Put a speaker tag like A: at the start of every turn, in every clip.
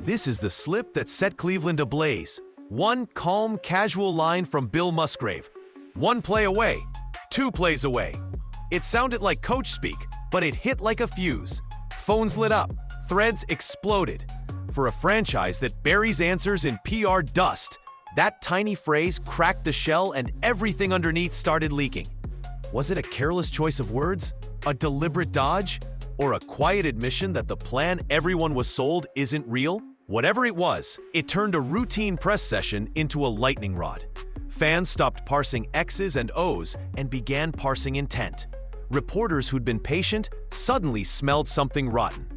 A: This is the slip that set Cleveland ablaze. One calm, casual line from Bill Musgrave. 1 play away, 2 plays away. It sounded like coach speak, but it hit like a fuse. Phones lit up, threads exploded. For a franchise that buries answers in PR dust, that tiny phrase cracked the shell and everything underneath started leaking. Was it a careless choice of words? A deliberate dodge? Or a quiet admission that the plan everyone was sold isn't real? Whatever it was, it turned a routine press session into a lightning rod. Fans stopped parsing X's and O's and began parsing intent. Reporters who'd been patient suddenly smelled something rotten.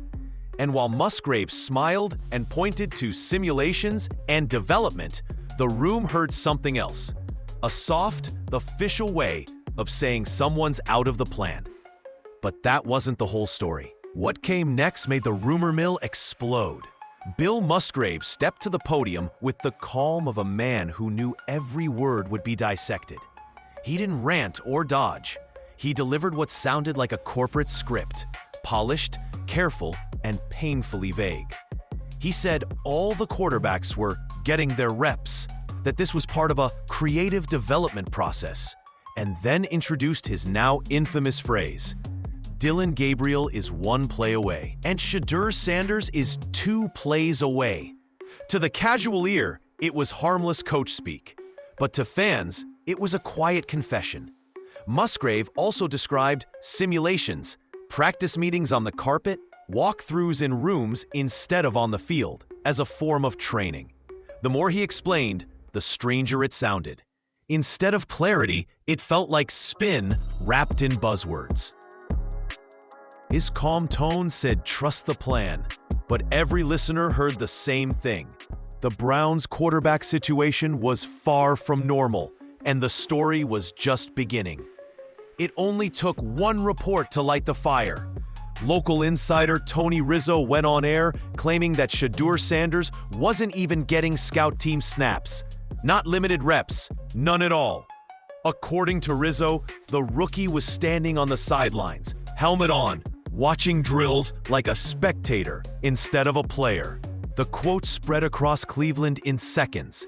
A: And while Musgrave smiled and pointed to simulations and development, the room heard something else. A soft, official way of saying someone's out of the plan. But that wasn't the whole story. What came next made the rumor mill explode. Bill Musgrave stepped to the podium with the calm of a man who knew every word would be dissected. He didn't rant or dodge. He delivered what sounded like a corporate script, polished, careful, and painfully vague. He said all the quarterbacks were getting their reps, that this was part of a creative development process, and then introduced his now infamous phrase, Dillon Gabriel is 1 play away, and Shedeur Sanders is 2 plays away. To the casual ear, it was harmless coach speak, but to fans, it was a quiet confession. Musgrave also described simulations, practice meetings on the carpet, walkthroughs in rooms instead of on the field, as a form of training. The more he explained, the stranger it sounded. Instead of clarity, it felt like spin wrapped in buzzwords. His calm tone said trust the plan, but every listener heard the same thing. The Browns' quarterback situation was far from normal, and the story was just beginning. It only took one report to light the fire. Local insider Tony Rizzo went on air claiming that Shedeur Sanders wasn't even getting scout team snaps. Not limited reps, none at all. According to Rizzo, the rookie was standing on the sidelines, helmet on, watching drills like a spectator instead of a player. The quote spread across Cleveland in seconds.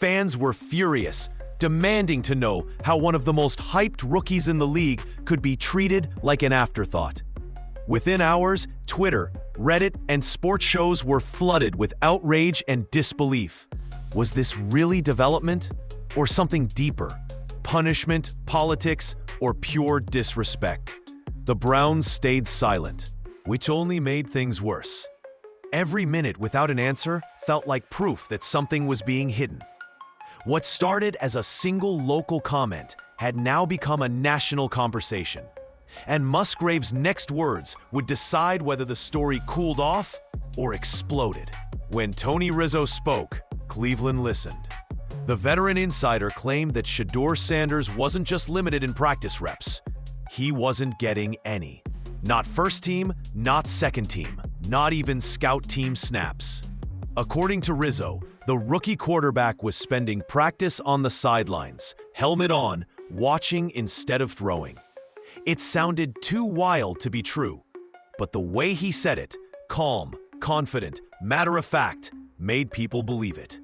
A: Fans were furious, demanding to know how one of the most hyped rookies in the league could be treated like an afterthought. Within hours, Twitter, Reddit, and sports shows were flooded with outrage and disbelief. Was this really development? Or something deeper? Punishment, politics, or pure disrespect? The Browns stayed silent, which only made things worse. Every minute without an answer felt like proof that something was being hidden. What started as a single local comment had now become a national conversation. And Musgrave's next words would decide whether the story cooled off or exploded. When Tony Rizzo spoke, Cleveland listened. The veteran insider claimed that Shedeur Sanders wasn't just limited in practice reps. He wasn't getting any. Not first team, not second team, not even scout team snaps. According to Rizzo, the rookie quarterback was spending practice on the sidelines, helmet on, watching instead of throwing. It sounded too wild to be true, but the way he said it, calm, confident, matter of fact, made people believe it.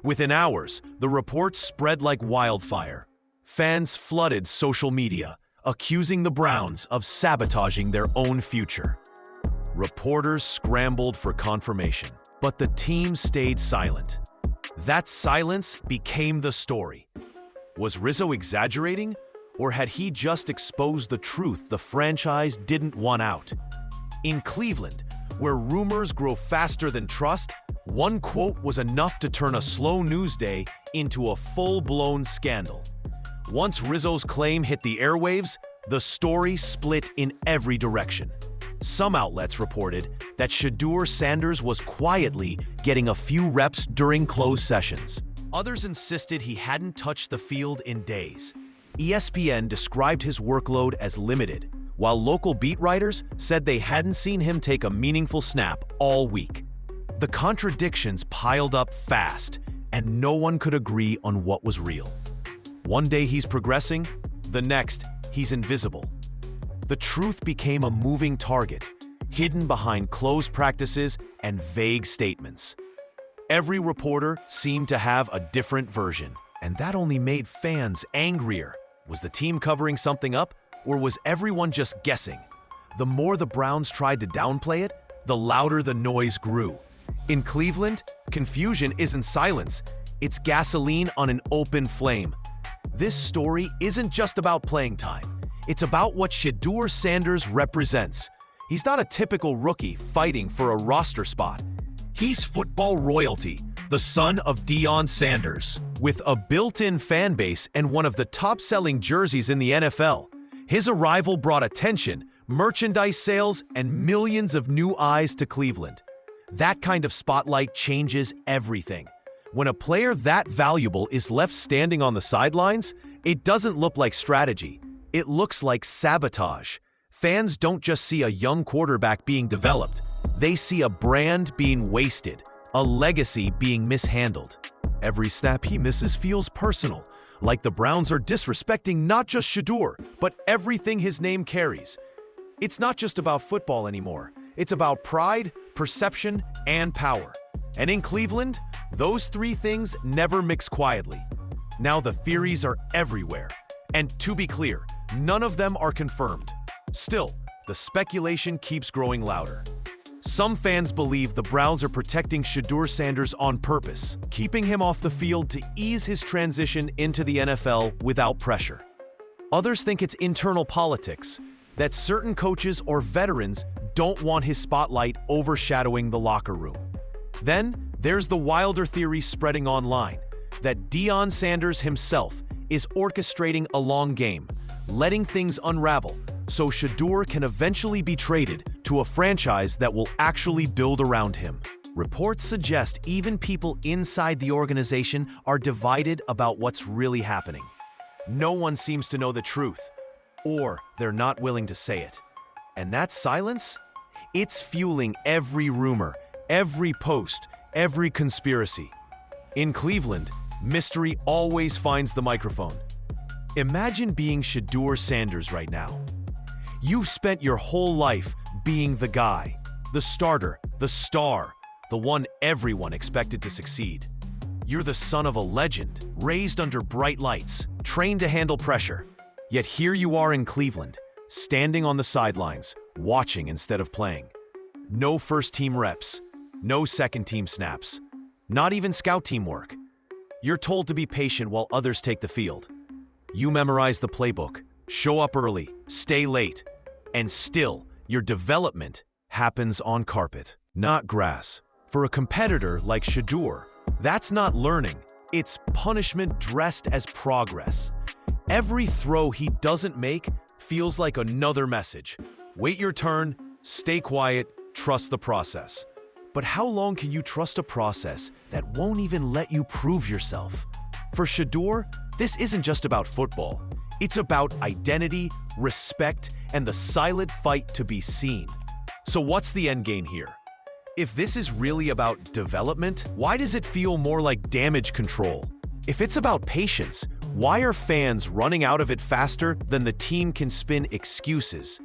A: Within hours, the report spread like wildfire. Fans flooded social media, accusing the Browns of sabotaging their own future. Reporters scrambled for confirmation, but the team stayed silent. That silence became the story. Was Rizzo exaggerating, or had he just exposed the truth the franchise didn't want out? In Cleveland, where rumors grow faster than trust, one quote was enough to turn a slow news day into a full-blown scandal. Once Rizzo's claim hit the airwaves, the story split in every direction. Some outlets reported that Shedeur Sanders was quietly getting a few reps during closed sessions. Others insisted he hadn't touched the field in days. ESPN described his workload as limited, while local beat writers said they hadn't seen him take a meaningful snap all week. The contradictions piled up fast, and no one could agree on what was real. One day he's progressing, the next he's invisible. The truth became a moving target, hidden behind closed practices and vague statements. Every reporter seemed to have a different version, and that only made fans angrier. Was the team covering something up, or was everyone just guessing? The more the Browns tried to downplay it, the louder the noise grew. In Cleveland, confusion isn't silence, it's gasoline on an open flame. This story isn't just about playing time. It's about what Shedeur Sanders represents. He's not a typical rookie fighting for a roster spot. He's football royalty, the son of Deion Sanders. With a built-in fan base and one of the top-selling jerseys in the NFL, his arrival brought attention, merchandise sales, and millions of new eyes to Cleveland. That kind of spotlight changes everything. When a player that valuable is left standing on the sidelines, it doesn't look like strategy. It looks like sabotage. Fans don't just see a young quarterback being developed. They see a brand being wasted, a legacy being mishandled. Every snap he misses feels personal, like the Browns are disrespecting not just Shedeur, but everything his name carries. It's not just about football anymore. It's about pride, perception, and power. And in Cleveland, those three things never mix quietly. Now the theories are everywhere. And to be clear, none of them are confirmed. Still, the speculation keeps growing louder. Some fans believe the Browns are protecting Shedeur Sanders on purpose, keeping him off the field to ease his transition into the NFL without pressure. Others think it's internal politics, that certain coaches or veterans don't want his spotlight overshadowing the locker room. Then, there's the wilder theory spreading online, that Deion Sanders himself is orchestrating a long game, letting things unravel, so Shedeur can eventually be traded to a franchise that will actually build around him. Reports suggest even people inside the organization are divided about what's really happening. No one seems to know the truth, or they're not willing to say it. And that silence? It's fueling every rumor, every post, every conspiracy. In Cleveland, mystery always finds the microphone. Imagine being Shedeur Sanders right now. You've spent your whole life being the guy, the starter, the star, the one everyone expected to succeed. You're the son of a legend, raised under bright lights, trained to handle pressure. Yet here you are in Cleveland, standing on the sidelines, watching instead of playing. No first-team reps, no second-team snaps, not even scout team work. You're told to be patient while others take the field. You memorize the playbook, show up early, stay late, and still, your development happens on carpet, not grass. For a competitor like Shedeur, that's not learning, it's punishment dressed as progress. Every throw he doesn't make feels like another message. Wait your turn, stay quiet, trust the process. But how long can you trust a process that won't even let you prove yourself? For Shedeur, this isn't just about football. It's about identity, respect, and the silent fight to be seen. So what's the end game here? If this is really about development, why does it feel more like damage control? If it's about patience, why are fans running out of it faster than the team can spin excuses?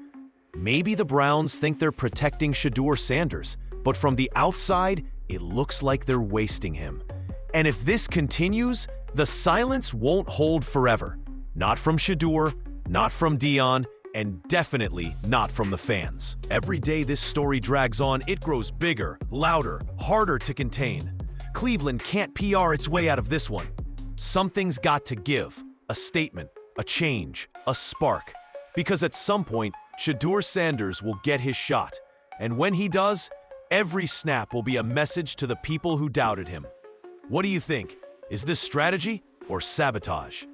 A: Maybe the Browns think they're protecting Shedeur Sanders, but from the outside, it looks like they're wasting him. And if this continues, the silence won't hold forever. Not from Shedeur, not from Deion, and definitely not from the fans. Every day this story drags on, it grows bigger, louder, harder to contain. Cleveland can't PR its way out of this one. Something's got to give. A statement, a change, a spark. Because at some point, Shedeur Sanders will get his shot. And when he does, every snap will be a message to the people who doubted him. What do you think? Is this strategy or sabotage?